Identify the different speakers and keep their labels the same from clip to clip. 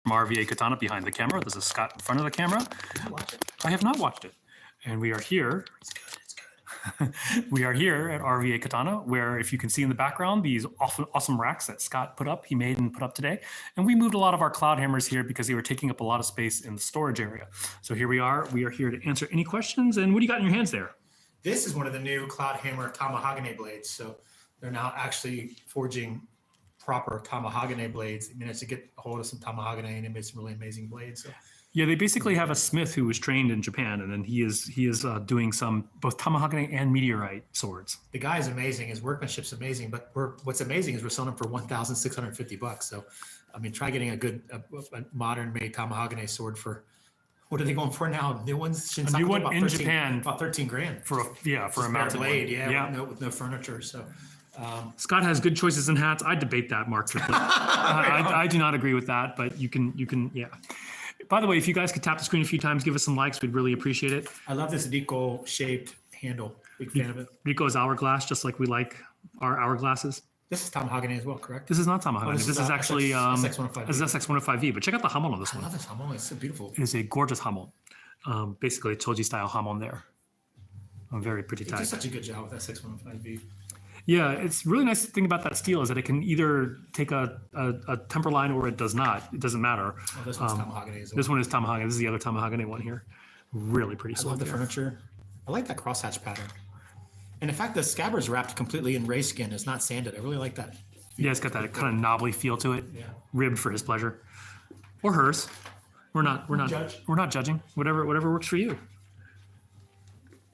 Speaker 1: from RVA Katana behind the camera. This is Scott in front of the camera. I have not watched it. And we are here. It's good. It's good. We are here at RVA Katana, where if you can see in the background, these awesome racks that Scott put up, he made and put up today. And we moved a lot of our cloud hammers here because they were taking up a lot of space in the storage area. So here we are. We are here to answer any questions. And what do you got in your hands there?
Speaker 2: This is one of the new cloud hammer Tamahagane blades. So they're now actually forging proper Tamahagane blades. I managed to get a hold of some Tamahagane and it made some really amazing blades. So.
Speaker 1: Yeah, they basically have a smith who was trained in Japan, and then he is doing some both Tamahagane and meteorite swords.
Speaker 2: The guy is amazing. His workmanship's amazing. But what's amazing is we're selling them for $1,650. So, I mean, try getting a modern made Tamahagane sword for. What are they going for now? New ones?
Speaker 1: A new one in Japan,
Speaker 2: about 13 grand
Speaker 1: for a mounted
Speaker 2: blade.
Speaker 1: One.
Speaker 2: Yeah, with no furniture. So.
Speaker 1: Scott has good choices in hats. I debate that, Mark. I do not agree with that, but you can, yeah. By the way, if you guys could tap the screen a few times, give us some likes, we'd really appreciate it.
Speaker 2: I love this Rico-shaped handle. Big fan of it.
Speaker 1: Rico is hourglass, just like we like our hourglasses.
Speaker 2: This is Tamahagane as well, correct?
Speaker 1: This is not Tamahagane.
Speaker 2: Oh,
Speaker 1: this is actually
Speaker 2: SX105V.
Speaker 1: This is SX105V, but check out the hamon on this one.
Speaker 2: I love this hamon. It's so beautiful.
Speaker 1: It is a gorgeous hamon. Basically a Toji style hamon there. A very pretty type.
Speaker 2: It does such a good job with SX105V.
Speaker 1: Yeah, it's really nice thing about that steel is that it can either take a temper line or it does not. It doesn't matter.
Speaker 2: Oh, this one's Tamahagane as well.
Speaker 1: This one is Tamahagane. This is the other Tamahagane one here. Really pretty.
Speaker 2: I love the furniture. I like that crosshatch pattern. And in fact, the scabbard's wrapped completely in ray skin. It's not sanded. I really like that.
Speaker 1: Yeah, it's got that kind of knobbly feel to it.
Speaker 2: Yeah.
Speaker 1: Ribbed for his pleasure. Or hers. We're not judging. Whatever works for you.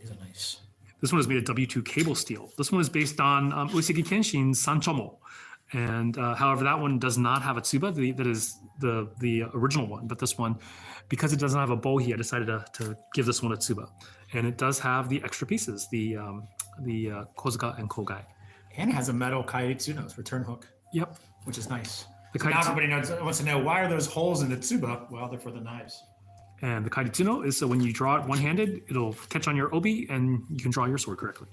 Speaker 2: These are nice. This
Speaker 1: one is made of W2 cable steel. This one is based on Uesigi Kenshin's Sanchomo. And however, that one does not have a tsuba. That is the original one. But this one, because it doesn't have a bohi, I decided to give this one a tsuba. And it does have the extra pieces, the kozuka and kogai.
Speaker 2: And it has a metal kaitsuno's return hook.
Speaker 1: Yep.
Speaker 2: Which is nice. So now everybody wants to know, why are those holes in the tsuba? Well, they're for the knives.
Speaker 1: And the kaitsuno is so when you draw it one-handed, it'll catch on your obi and you can draw your sword correctly.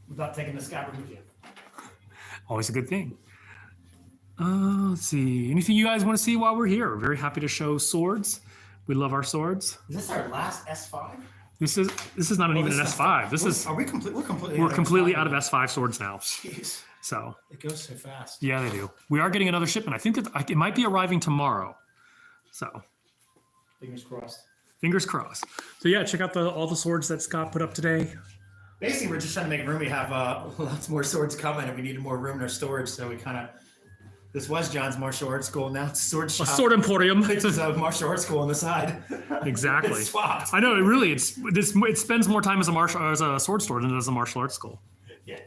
Speaker 2: Without taking the scabbard with you.
Speaker 1: Always a good thing. Let's see. Anything you guys want to see while we're here? We're very happy to show swords. We love our swords.
Speaker 2: Is this our last S5?
Speaker 1: This is not even an S5. This is.
Speaker 2: Are we We're
Speaker 1: completely out of S5 swords now.
Speaker 2: Jeez.
Speaker 1: So.
Speaker 2: It goes so fast.
Speaker 1: Yeah, they do. We are getting another shipment. I think that it might be arriving tomorrow. So.
Speaker 2: Fingers crossed.
Speaker 1: Fingers crossed. So yeah, check out all the swords that Scott put up today.
Speaker 2: Basically, we're just trying to make room. We have lots more swords coming, and we needed more room in our storage. So we kind of. This was John's martial arts school. Now it's sword shop.
Speaker 1: A sword emporium.
Speaker 2: It's a martial arts school on the side.
Speaker 1: Exactly.
Speaker 2: It's swapped.
Speaker 1: I know. It spends more time as a sword store than it does a martial arts school.
Speaker 2: Yeah.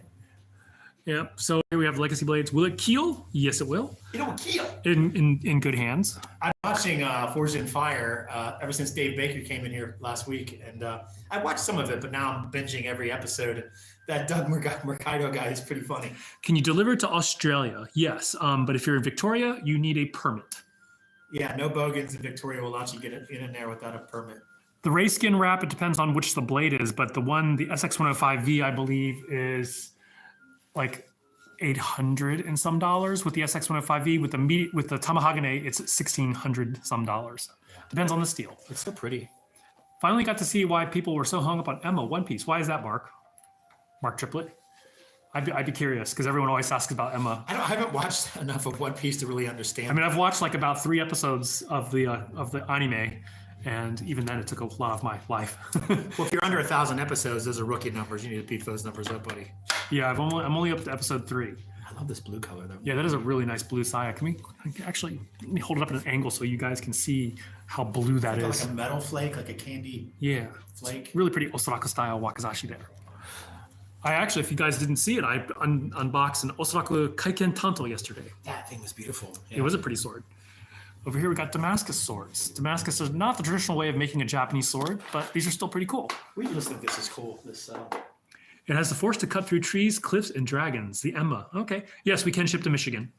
Speaker 1: Yep. So here we have Legacy Blades. Will it keel? Yes, it will.
Speaker 2: It will keel.
Speaker 1: In good hands.
Speaker 2: I'm watching Forged in Fire ever since Dave Baker came in here last week, and I watched some of it, but now I'm binging every episode. That Doug Mercado guy is pretty funny.
Speaker 1: Can you deliver to Australia? Yes, but if you're in Victoria, you need a permit.
Speaker 2: Yeah, no bogans in Victoria will let you get it in and there without a permit.
Speaker 1: The ray skin wrap, it depends on which the blade is, but the SX105V, I believe, is like $800 and some dollars with the SX105V. With the Tamahagane, it's $1,600 some dollars. Depends on the steel.
Speaker 2: It's so pretty.
Speaker 1: Finally got to see why people were so hung up on Emma One Piece. Why is that, Mark? Mark Triplett? I'd be curious because everyone always asks about Emma.
Speaker 2: I haven't watched enough of One Piece to really understand.
Speaker 1: I mean, I've watched like about 3 episodes of the anime, and even then, it took a lot of my life.
Speaker 2: Well, if you're under 1,000 episodes, those are rookie numbers. You need to beat those numbers up, buddy.
Speaker 1: Yeah, I'm only up to episode 3.
Speaker 2: I love this blue color though.
Speaker 1: Yeah, that is a really nice blue saya. Let me hold it up at an angle so you guys can see how blue that is.
Speaker 2: Like a metal flake, like a candy.
Speaker 1: Yeah,
Speaker 2: flake.
Speaker 1: Really pretty Osaka style wakizashi there. I actually, if you guys didn't see it, I unboxed an Osaka Kaiken Tanto yesterday.
Speaker 2: That thing was beautiful. Yeah.
Speaker 1: It was a pretty sword. Over here we got Damascus swords. Damascus is not the traditional way of making a Japanese sword, but these are still pretty cool.
Speaker 2: We just think this is cool.
Speaker 1: It has the force to cut through trees, cliffs, and dragons. The Emma. Okay. Yes, we can ship to Michigan.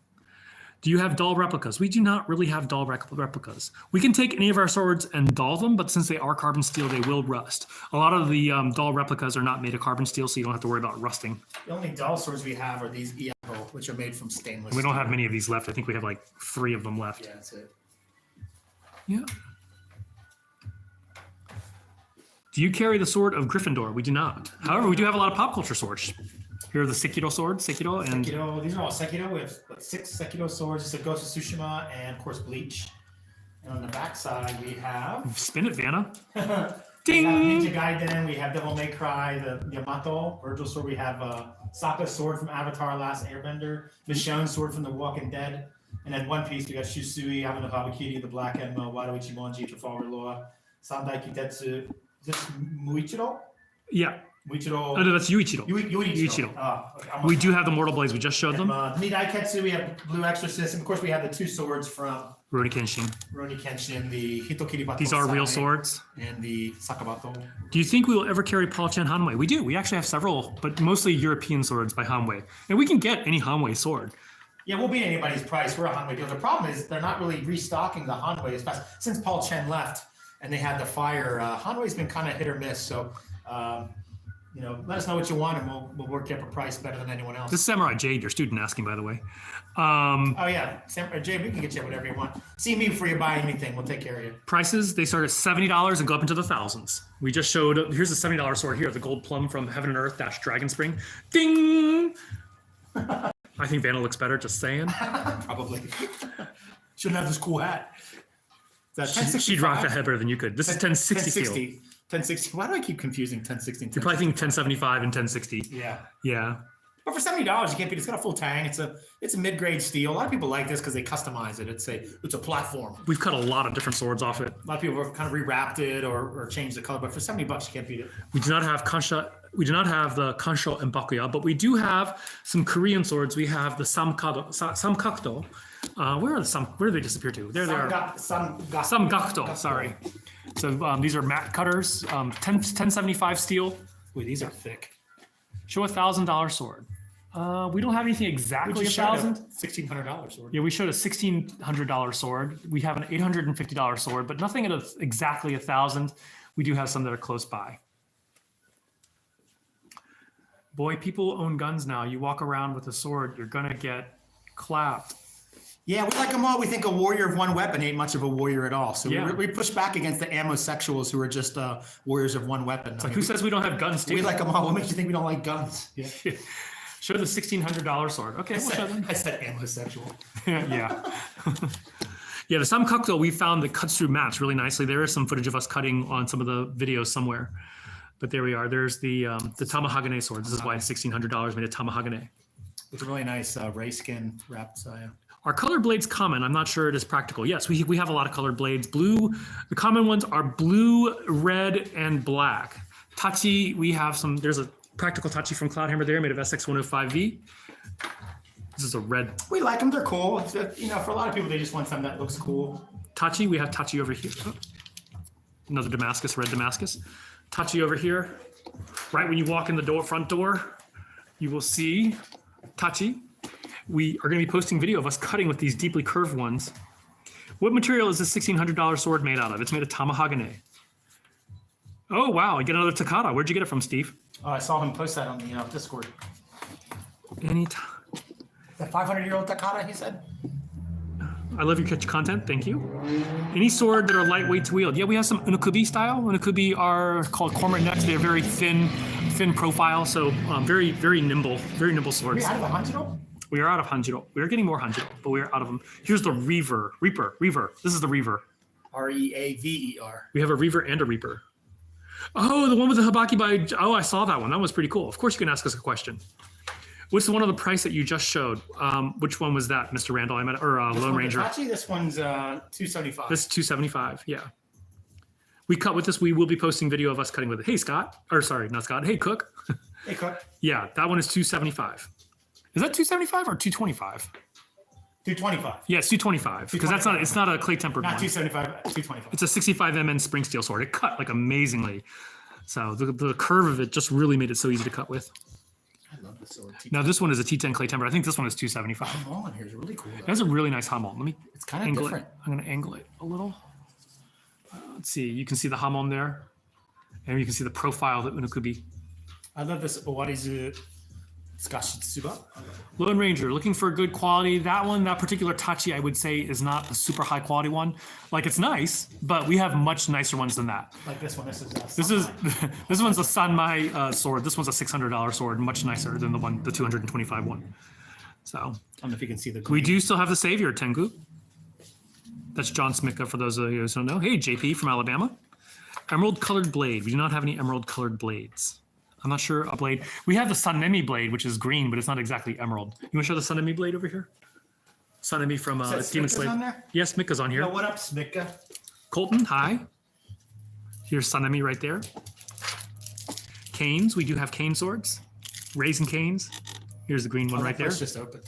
Speaker 1: Do you have doll replicas? We do not really have doll replicas. We can take any of our swords and doll them, but since they are carbon steel, they will rust. A lot of the doll replicas are not made of carbon steel, so you don't have to worry about rusting.
Speaker 2: The only doll swords we have are these Iago, which are made from stainless steel.
Speaker 1: We don't have many of these left. I think we have like 3 of them left.
Speaker 2: Yeah, that's it.
Speaker 1: Yeah. Do you carry the sword of Gryffindor? We do not. However, we do have a lot of pop culture swords. Here are the Sekiro swords, Sekiro, and
Speaker 2: Sekiro, these are all Sekiro. We have 6 Sekiro swords. It's a Ghost of Tsushima and, of course, Bleach. And on the back side, we have...
Speaker 1: spin it, Vanna.
Speaker 2: Ding!
Speaker 1: Ding!
Speaker 2: We have Ninja Gaiden. We have Devil May Cry, the Yamato, Virgil sword. We have Sokka's sword from Avatar Last Airbender. Michonne's sword from The Walking Dead. And then One Piece, we got Shusui, Amano Habakiri, the Black Enma, Wado Ichimonji, Trafalgar Law, Sandai Kitetsu. Is this Muichiro?
Speaker 1: Yeah.
Speaker 2: Muichiro.
Speaker 1: Oh, no, that's Yuichiro.
Speaker 2: Yuichiro. Okay,
Speaker 1: We do have the Mortal Blades. We just showed them.
Speaker 2: Nidai Ketsu, we have Blue Exorcist, and of course we have the 2 swords from
Speaker 1: Rurouni Kenshin.
Speaker 2: Rurouni Kenshin, the Hitokiri
Speaker 1: These are real swords.
Speaker 2: And the Sakabato.
Speaker 1: Do you think we will ever carry Paul Chen Hanwei? We do. We actually have several, but mostly European swords by Hanwei. And we can get any Hanwei sword.
Speaker 2: Yeah, we'll beat anybody's price. We're a Hanwei deal. The problem is they're not really restocking the Hanwei as fast. Since Paul Chen left and they had the fire, Hanwei's been kind of hit or miss. So, let us know what you want and we'll work you up a price better than anyone else.
Speaker 1: This is Samurai Jade, your student asking, by the way.
Speaker 2: Oh, yeah. Samurai Jade, we can get you whatever you want. See me before you buy anything. We'll take care of you.
Speaker 1: Prices, they start at $70 and go up into the thousands. We just showed, here's the $70 sword here, the Gold Plum from Heaven and Earth - Dragon Spring. Ding! I think Vanna looks better, just saying.
Speaker 2: Probably. Shouldn't have this cool hat.
Speaker 1: She'd rock that head better than you could. This is 1060 steel.
Speaker 2: 1060. Why do I keep confusing 1060 and 1060?
Speaker 1: You're probably thinking 1075 and 1060.
Speaker 2: Yeah.
Speaker 1: Yeah.
Speaker 2: But for $70, you can't beat it. It's got a full tang. It's a mid-grade steel. A lot of people like this because they customize it. It's a platform.
Speaker 1: We've cut a lot of different swords off it.
Speaker 2: A lot of people have kind of rewrapped it or changed the color. But for $70, you can't beat it.
Speaker 1: We do not have Kansha. We do not have the Kansho and Bakuya, but we do have some Korean swords. We have the Samgakdo. Where did they disappear to? There they are. Samgakdo. Sorry. So these are matte cutters. 1075 steel.
Speaker 2: Wait, these are thick.
Speaker 1: Show $1,000 sword. We don't have anything exactly $1,000.
Speaker 2: $1,600 sword.
Speaker 1: Yeah, we showed a $1,600 sword. We have an $850 sword, but nothing at exactly $1,000. We do have some that are close by. Boy, people own guns now. You walk around with a sword, you're gonna get clapped.
Speaker 2: Yeah, we like them all. We think a warrior of one weapon ain't much of a warrior at all. So
Speaker 1: Yeah.
Speaker 2: we push back against the ammosexuals who are just warriors of one weapon.
Speaker 1: It's like, who says we don't have guns too?
Speaker 2: We like them all. What makes you think we don't like guns? Yeah.
Speaker 1: Show the $1,600 sword. Okay, we'll show them.
Speaker 2: I said ammosexual.
Speaker 1: Yeah. Yeah, the Samgakdo we found that cuts through mats really nicely. There is some footage of us cutting on some of the videos somewhere. But there we are. There's the Tamahagane sword. This is why $1,600 made a Tamahagane.
Speaker 2: With a really nice ray skin wrapped.
Speaker 1: Are color blades common? I'm not sure it is practical. Yes, we have a lot of colored blades. Blue, the common ones are blue, red, and black. Tachi, we have some, there's a practical Tachi from Cloudhammer there made of SX105V. This is a red.
Speaker 2: We like them. They're cool. For a lot of people, they just want something that looks cool.
Speaker 1: Tachi, we have Tachi over here. Oh, another Damascus, red Damascus. Tachi over here. Right when you walk in the front door, you will see Tachi. We are going to be posting video of us cutting with these deeply curved ones. What material is this $1,600 sword made out of? It's made of Tamahagane. Oh, wow. You get another Takata. Where'd you get it from, Steve?
Speaker 2: I saw him post that on the Discord.
Speaker 1: Anytime.
Speaker 2: The 500-year-old Takata, he said.
Speaker 1: I love your content. Thank you. Any sword that are lightweight to wield. Yeah, we have some Unokubi style. Unokubi are called cormorant necks. They're very thin profile, so very, very nimble swords.
Speaker 2: Are we out of the Hanjiro?
Speaker 1: We are out of Hanjiro. We are getting more Hanjiro, but we are out of them. Here's the Reaver. This is the Reaver.
Speaker 2: Reaver.
Speaker 1: We have a Reaver and a Reaper. Oh, the one with the Habaki by... Oh, I saw that one. That was pretty cool. Of course you can ask us a question. What's the one of the price that you just showed? Which one was that, Mr. Randall? Lone Ranger.
Speaker 2: This one's $275.
Speaker 1: This is $275, yeah. We cut with this. We will be posting video of us cutting with it. Hey, Scott. Or sorry, not Scott. Hey, Cook.
Speaker 2: Hey, Cook.
Speaker 1: Yeah, that one is $275. Is that $275 or $225?
Speaker 2: $225.
Speaker 1: Yeah, it's $225 because it's not a clay tempered one.
Speaker 2: Not $275, $225.
Speaker 1: It's a 65 MN spring steel sword. It cut like amazingly. So the curve of it just really made it so easy to cut with.
Speaker 2: I love this sword.
Speaker 1: Now this one is a T10 clay tempered. I think this one is $275.
Speaker 2: The hamon on here is really cool.
Speaker 1: That's a really nice hamon. Let me.
Speaker 2: It's kind of different.
Speaker 1: I'm going to angle it a little. Let's see. You can see the hamon there, and you can see the profile that Unokubi.
Speaker 2: I love this Owarizu Tsuba.
Speaker 1: Lone Ranger, looking for good quality. That particular Tachi, I would say, is not a super high quality one. Like, it's nice, but we have much nicer ones than that.
Speaker 2: Like this one. This is
Speaker 1: This one's a Sanmai sword. This one's a $600 sword, much nicer than the 225 one. So
Speaker 2: I don't know if you can see the.
Speaker 1: we do still have the Savior, Tengu. That's John Smicka, for those of you who don't know. Hey, JP from Alabama. Emerald colored blade. We do not have any emerald colored blades. I'm not sure a blade. We have the Sanemi blade, which is green, but it's not exactly emerald. You want to show the Sanemi blade over here? Sanemi from Demon Slayer.
Speaker 2: on there?
Speaker 1: Yes, Smicka's on here.
Speaker 2: Yo, what up, Smicka?
Speaker 1: Colton, hi. Here's Sanemi right there. Canes, we do have cane swords. Raisin canes. Here's the green one right there.
Speaker 2: It's just open.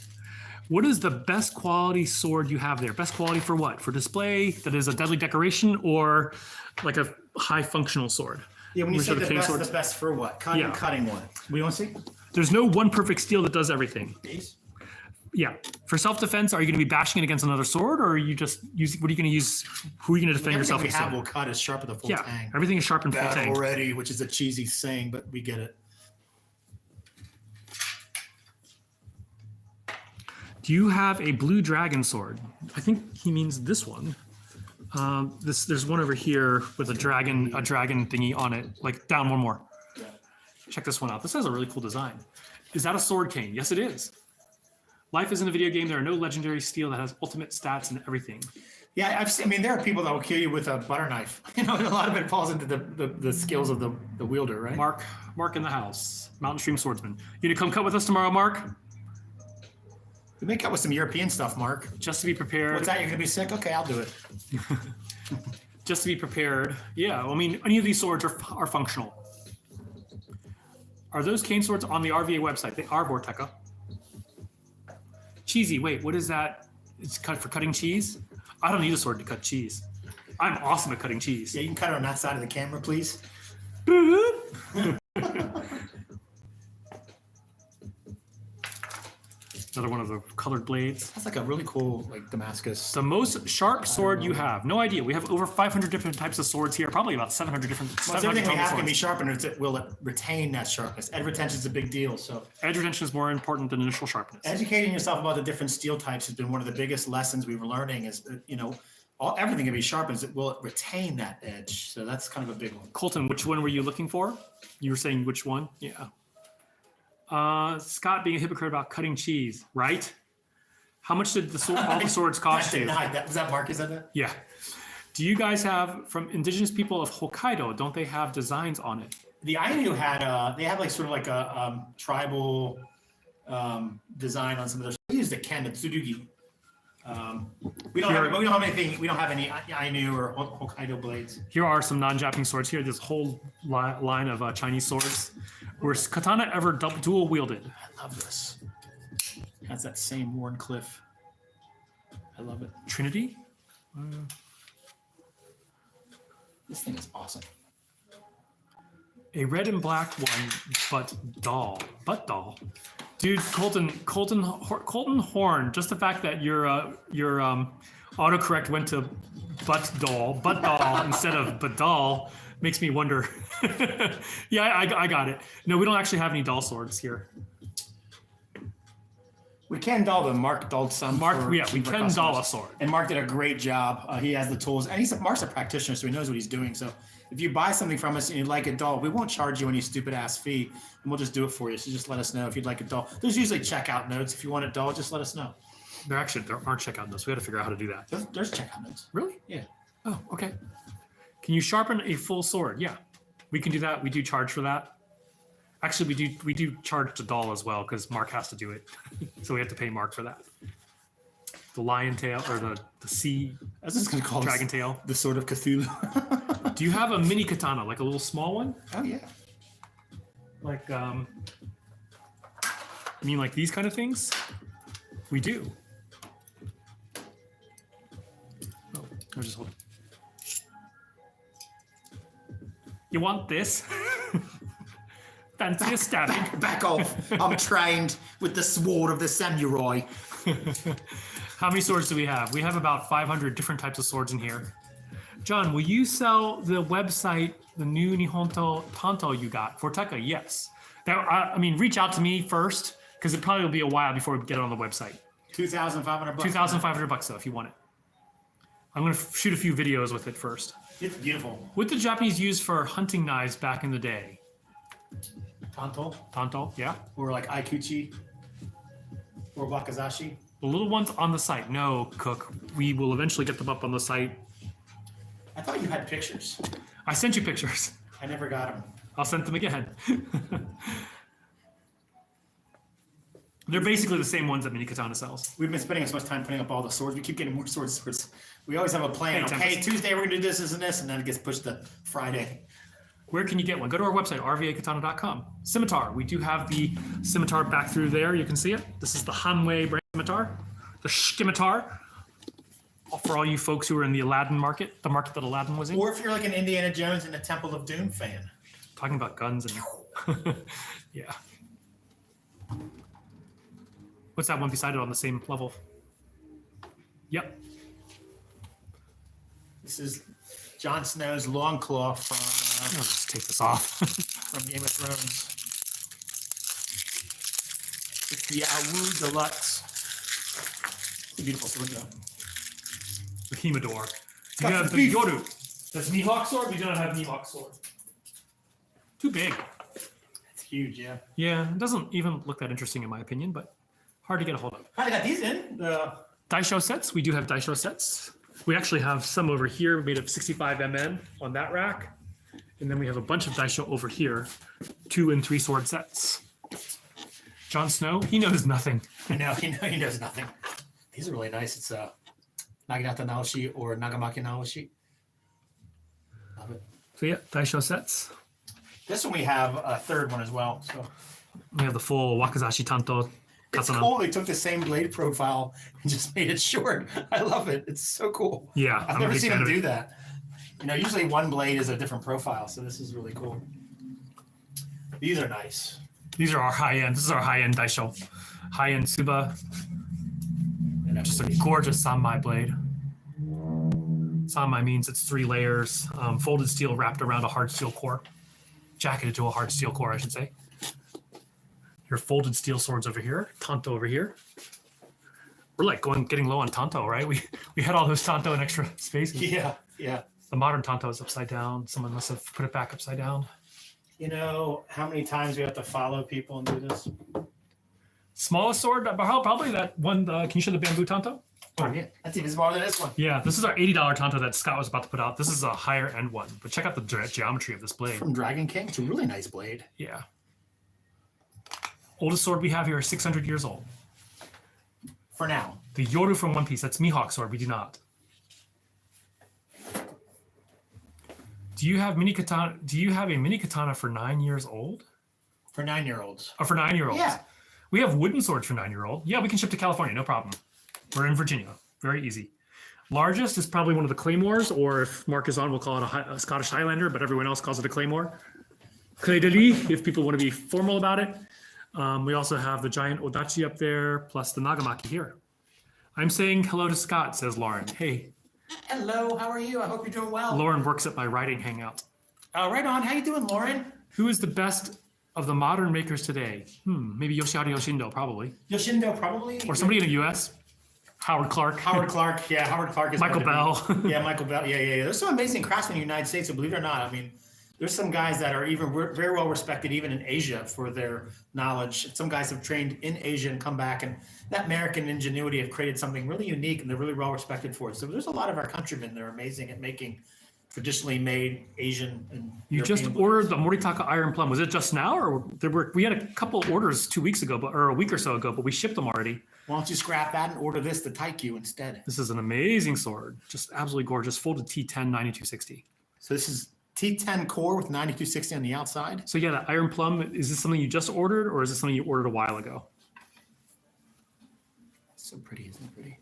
Speaker 1: What is the best quality sword you have there? Best quality for what? For display, that is a deadly decoration, or like a high functional sword?
Speaker 2: Yeah, when you say
Speaker 1: cane swords.
Speaker 2: the best for what? Cutting one. We want to see?
Speaker 1: There's no one perfect steel that does everything.
Speaker 2: These?
Speaker 1: Yeah. For self-defense, are you going to be bashing it against another sword, or are you just using, what are you going to use? Who are you going to defend yourself with?
Speaker 2: Everything we have will cut is sharp with a full
Speaker 1: Yeah,
Speaker 2: tang.
Speaker 1: everything is sharp and full tang.
Speaker 2: Already, which is a cheesy saying, but we get it.
Speaker 1: Do you have a blue dragon sword? I think he means this one. There's one over here with a dragon thingy on it. Like down one more.
Speaker 2: Yeah.
Speaker 1: Check this one out. This has a really cool design. Is that a sword cane? Yes, it is. Life isn't a video game. There are no legendary steel that has ultimate stats and everything.
Speaker 2: Yeah, I've seen. I mean, there are people that will kill you with a butter knife. You know, and a lot of it falls into the skills of the wielder, right?
Speaker 1: Mark in the house. Mountain Stream Swordsman. You gonna come cut with us tomorrow, Mark?
Speaker 2: We make up with some European stuff, Mark.
Speaker 1: Just to be prepared.
Speaker 2: What's that? You're gonna be sick? Okay, I'll do it.
Speaker 1: Just to be prepared. Yeah, I mean, any of these swords are functional. Are those cane swords on the RVA website? They are, Vorteca. Cheesy, wait, what is that? It's cut for cutting cheese? I don't need a sword to cut cheese. I'm awesome at cutting cheese.
Speaker 2: Yeah, you can cut it on that side of the camera, please.
Speaker 1: Another one of the colored blades.
Speaker 2: That's like a really cool, like, Damascus.
Speaker 1: The most sharp sword you have. No idea. We have over 500 different types of swords here. Probably about 700 different.
Speaker 2: Well, everything we have can be sharpened. It will retain that sharpness. Edge retention is a big deal. So
Speaker 1: edge retention is more important than initial sharpness.
Speaker 2: Educating yourself about the different steel types has been one of the biggest lessons we were learning. Is everything can be sharpened. Will it retain that edge? So that's kind of a big one.
Speaker 1: Colton, which one were you looking for? You were saying which one? Yeah. Scott being a hypocrite about cutting cheese, right? How much did all the swords cost you?
Speaker 2: Was that Mark who said that?
Speaker 1: Yeah. Do you guys have, from indigenous people of Hokkaido, don't they have designs on it?
Speaker 2: The Ainu had, they had like sort of like a tribal design on some of those. We used the ken, the tsurugi. We don't have any Ainu or Hokkaido blades.
Speaker 1: Here are some non-Japanese swords. Here, this whole line of Chinese swords. Was katana ever dual wielded?
Speaker 2: I love this. It has that same Warncliffe. I love it.
Speaker 1: Trinity?
Speaker 2: This thing is awesome.
Speaker 1: A red and black one, but doll. Dude, Colton Horn. Just the fact that your autocorrect went to butt doll instead of badal makes me wonder. Yeah, I got it. No, we don't actually have any doll swords here.
Speaker 2: We can doll them. Mark dolled some.
Speaker 1: We can doll a sword.
Speaker 2: And Mark did a great job. He has the tools, and Mark's a practitioner, so he knows what he's doing. So if you buy something from us and you'd like a doll, we won't charge you any stupid ass fee, and we'll just do it for you. So just let us know if you'd like a doll. There's usually checkout notes. If you want a doll, just let us know.
Speaker 1: There aren't checkout notes. We got to figure out how to do that.
Speaker 2: There's checkout notes.
Speaker 1: Really?
Speaker 2: Yeah.
Speaker 1: Oh, okay. Can you sharpen a full sword? Yeah, we can do that. We do charge for that. Actually, we do charge the doll as well because Mark has to do it, so we have to pay Mark for that. The lion tail or the sea.
Speaker 2: I was just gonna call
Speaker 1: dragon tail.
Speaker 2: The sword of Cthulhu.
Speaker 1: Do you have a mini katana, like a little small one?
Speaker 2: Oh yeah.
Speaker 1: Like I mean, like these kind of things. We do. Oh, I'll just hold it. You want this? Fancy stabbing.
Speaker 2: Back off. I'm trained with the sword of the samurai.
Speaker 1: How many swords do we have? We have about 500 different types of swords in here. John, will you sell the website, the new Nihonto Tanto you got? Vorteca, yes. I mean, reach out to me first, because it probably will be a while before we get it on the website.
Speaker 2: 2,500 bucks.
Speaker 1: 2,500 bucks though, if you want it. I'm gonna shoot a few videos with it first.
Speaker 2: It's beautiful.
Speaker 1: What did the Japanese use for hunting knives back in the day?
Speaker 2: Tanto,
Speaker 1: Tanto, yeah.
Speaker 2: or like aikuchi, or wakizashi.
Speaker 1: The little ones on the site. No, Cook. We will eventually get them up on the site.
Speaker 2: I thought you had pictures.
Speaker 1: I sent you pictures.
Speaker 2: I never got them.
Speaker 1: I'll send them again. They're basically the same ones that Mini Katana sells.
Speaker 2: We've been spending so much time putting up all the swords. We keep getting more swords. We always have a plan.
Speaker 1: Hey,
Speaker 2: Okay, Tuesday we're gonna do this, and this, and then it gets pushed to Friday.
Speaker 1: Where can you get one? Go to our website, rvakatana.com. Scimitar. We do have the scimitar back through there. You can see it. This is the Hanwei brand scimitar. The scimitar. For all you folks who are in the Aladdin market, the market that Aladdin was in.
Speaker 2: Or if you're like an Indiana Jones and a Temple of Doom fan.
Speaker 1: Talking about guns and yeah. What's that one beside it on the same level? Yep.
Speaker 2: This is Jon Snow's long claw from
Speaker 1: I'll just take this off.
Speaker 2: from Game of Thrones. It's the Awu Deluxe. It's a beautiful sword though.
Speaker 1: The Himador. You
Speaker 2: got
Speaker 1: have
Speaker 2: some
Speaker 1: the
Speaker 2: beef.
Speaker 1: Yoru. That's Mihawk sword. We do not have Mihawk sword. Too big.
Speaker 2: It's huge, yeah.
Speaker 1: Yeah, it doesn't even look that interesting in my opinion, but hard to get a hold of.
Speaker 2: I got these in.
Speaker 1: Daisho sets. We do have Daisho sets. We actually have some over here made of 65 mm on that rack. And then we have a bunch of Daisho over here, 2 and 3 sword sets. Jon Snow, he knows nothing.
Speaker 2: I know, he knows nothing. These are really nice. It's Naginata Naoshi or Nagamaki Naoshi. Love it.
Speaker 1: So yeah, Daisho sets.
Speaker 2: This one we have a third one as well. So
Speaker 1: We have the full Wakizashi Tanto
Speaker 2: it's
Speaker 1: Katana.
Speaker 2: cool. They took the same blade profile and just made it short. I love it. It's so cool.
Speaker 1: Yeah,
Speaker 2: I've
Speaker 1: I'm a
Speaker 2: never
Speaker 1: big
Speaker 2: seen
Speaker 1: fan
Speaker 2: them
Speaker 1: of it.
Speaker 2: do that. You know, usually one blade is a different profile, so this is really cool. These are nice.
Speaker 1: These are our high-end. This is our high-end Daisho. High-end Suba.
Speaker 2: And
Speaker 1: Just a gorgeous Sanmai blade. Sanmai means it's 3 layers, folded steel wrapped around a hard steel core. Jacketed to a hard steel core, I should say. Your folded steel swords over here, Tanto over here. We're like getting low on Tanto, right? We had all those Tanto in extra space.
Speaker 2: Yeah, yeah.
Speaker 1: The modern Tanto is upside down. Someone must have put it back upside down.
Speaker 2: You know how many times we have to follow people and do this?
Speaker 1: Smallest sword, probably that one. Can you show the bamboo Tanto?
Speaker 2: Oh, yeah. That's even smaller than this one.
Speaker 1: Yeah, this is our $80 Tanto that Scott was about to put out. This is a higher end one, but check out the geometry of this blade.
Speaker 2: From Dragon King. It's a really nice blade.
Speaker 1: Yeah. Oldest sword we have here is 600 years old.
Speaker 2: For now.
Speaker 1: The Yoru from One Piece. That's Mihawk sword. We do not. Do you have mini katana? Do you have a mini katana for 9 years old?
Speaker 2: For 9-year-olds.
Speaker 1: Or for 9-year-olds?
Speaker 2: Yeah.
Speaker 1: We have wooden swords for 9-year-old. Yeah, we can ship to California, no problem. We're in Virginia. Very easy. Largest is probably one of the Claymores, or if Mark is on, we'll call it a Scottish Highlander, but everyone else calls it a Claymore. Clé de lis, if people want to be formal about it. We also have the giant Odachi up there, plus the Nagamaki here. I'm saying hello to Scott, says Lauren. Hey,
Speaker 2: Hello, how are you? I hope you're doing well.
Speaker 1: Lauren works at my writing hangout.
Speaker 2: Right on. How you doing, Lauren?
Speaker 1: Who is the best of the modern makers today? Maybe Yoshiharu Yoshindo, probably.
Speaker 2: Yoshindo, probably.
Speaker 1: Or somebody in the U.S. Howard Clark.
Speaker 2: Howard Clark. Yeah, Howard Clark is
Speaker 1: Michael
Speaker 2: going to be-
Speaker 1: Bell.
Speaker 2: Yeah, Michael Bell. Yeah. There's some amazing craftsmen in the United States, so believe it or not. I mean, there's some guys that are even very well respected, even in Asia, for their knowledge. Some guys have trained in Asia and come back, and that American ingenuity have created something really unique, and they're really well respected for it. So there's a lot of our countrymen that are amazing at making traditionally made Asian and
Speaker 1: You just
Speaker 2: European
Speaker 1: ordered the Moritaka Iron Plum. Was it just now, or we had a couple orders 2 weeks ago, or a week or so ago, but we shipped them already.
Speaker 2: Why don't you scrap that and order this, the Taikyu, instead?
Speaker 1: This is an amazing sword, just absolutely gorgeous. Folded T10 9260.
Speaker 2: So this is T10 core with 9260 on the outside.
Speaker 1: So yeah, that Iron Plum, is this something you just ordered, or is this something you ordered a while ago?
Speaker 2: So pretty, isn't it pretty?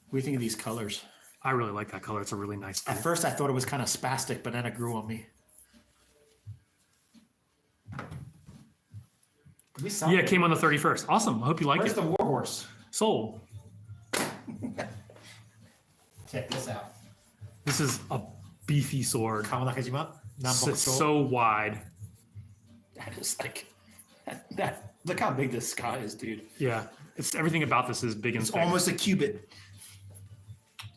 Speaker 2: What do you think of these colors?
Speaker 1: I really like that color. It's a really nice color.
Speaker 2: At first, I thought it was kind of spastic, but then it grew on me.
Speaker 1: Yeah, it came on the 31st. Awesome. I hope you like
Speaker 2: Where's
Speaker 1: it.
Speaker 2: the warhorse?
Speaker 1: Sold.
Speaker 2: Check this out.
Speaker 1: This is a beefy sword.
Speaker 2: Kawa Nakajima.
Speaker 1: So wide.
Speaker 2: That is like Look how big this Scott is, dude.
Speaker 1: Yeah, it's everything about this is big and
Speaker 2: It's
Speaker 1: thick.
Speaker 2: almost a cubit.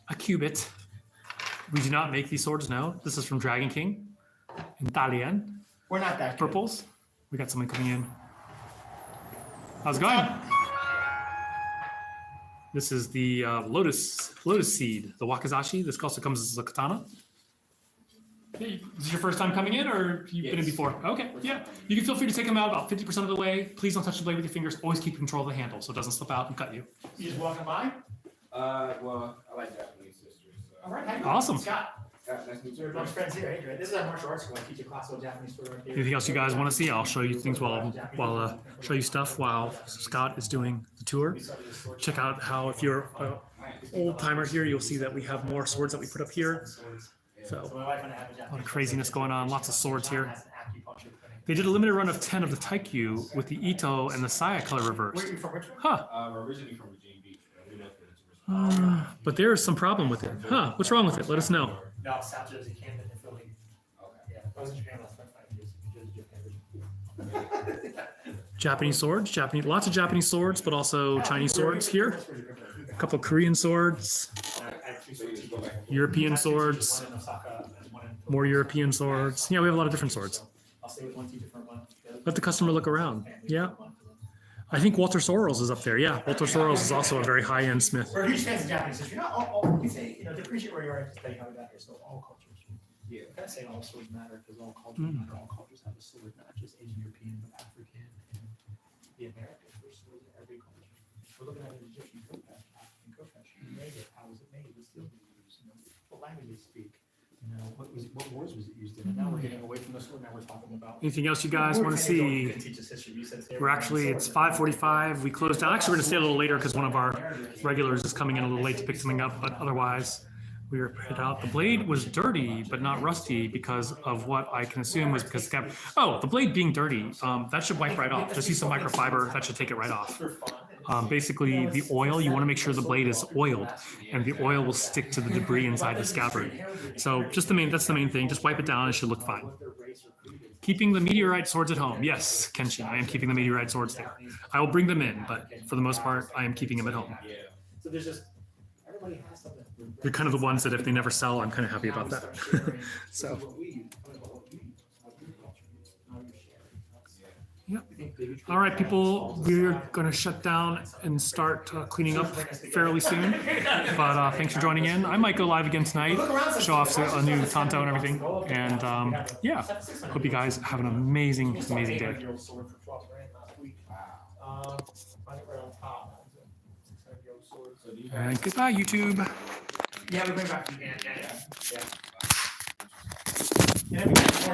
Speaker 1: A cubit. We do not make these swords, no. This is from Dragon King. Italian.
Speaker 2: We're not that good.
Speaker 1: Purples. We got someone coming in. How's it going? This is the lotus seed, the wakizashi. This also comes as a katana. Hey, is this your first time coming in, or you've been in before? Okay, yeah. You can feel free to take them out about 50% of the way. Please don't touch the blade with your fingers. Always keep control of the handle so it doesn't slip out and cut you.
Speaker 2: You just walking by?
Speaker 3: Well, I like Japanese sisters. So.
Speaker 2: All right, how you
Speaker 1: Awesome.
Speaker 2: doing? Scott.
Speaker 3: Nice to meet you.
Speaker 2: We're a bunch of friends here. Hey, this is our martial arts school. I teach a classical Japanese sword right here.
Speaker 1: Anything else you guys want to see? I'll show you things while show you stuff while Scott is doing the tour. Check out how, if you're an old timer here, you'll see that we have more swords that we put up here. So a lot of craziness going on, lots of swords here. They did a limited run of 10 of the Taikyu with the Ito and the Saya color reversed. Huh.
Speaker 3: We're originally from Virginia Beach. We know
Speaker 1: But there is some problem with it. Huh, what's wrong with it? Let us know.
Speaker 2: No, South Jersey, Camden, and Philly. Yeah, I was in Japan last 5 years. Jersey, Japan.
Speaker 1: Japanese swords, lots of Japanese swords, but also Chinese swords here. A couple Korean swords, European swords, more European swords. Yeah, we have a lot of different swords.
Speaker 2: I'll stay with one teacher for a month.
Speaker 1: Let the customer look around. Yeah. I think Walter Sorrells is up there. Yeah, Walter Sorrells is also a very high-end smith.
Speaker 2: We're huge fans of Japanese history. Not all, we say, to appreciate where you are, just tell you how we got here. So all cultures.
Speaker 3: Yeah.
Speaker 2: I'm kind of saying all swords matter because all cultures matter. All cultures have a sword, not just Asian European, but African and the Americans. There's swords in every culture. We're looking at an Egyptian kopesh, African kopesh. Who made it? How was it made? What steel did it use? What language did it speak? What wars was it used in? And now we're getting away from the sword. Now we're talking about.
Speaker 1: Anything else you guys want to see? We're actually, it's 5:45. We closed down. Actually, we're going to stay a little later because one of our regulars is coming in a little late to pick something up, but otherwise we were hit out. The blade was dirty, but not rusty because of what I can assume was because the blade being dirty, that should wipe right off. Just use some microfiber. That should take it right off. Basically, the oil, you want to make sure the blade is oiled, and the oil will stick to the debris inside the scabbard. So that's the main thing. Just wipe it down, it should look fine. Keeping the meteorite swords at home. Yes, Kenshin, I am keeping the meteorite swords there. I will bring them in, but for the most part, I am keeping them at home.
Speaker 2: So there's just, everybody has something.
Speaker 1: They're kind of the ones that if they never sell, I'm kind of happy about that. So. Yep. All right, people, we're going to shut down and start cleaning up fairly soon. But thanks for joining in. I might go live again tonight, show off a new Tanto and everything. And yeah, hope you guys have an amazing day. And goodbye, YouTube.
Speaker 2: Yeah, we bring back the yeah.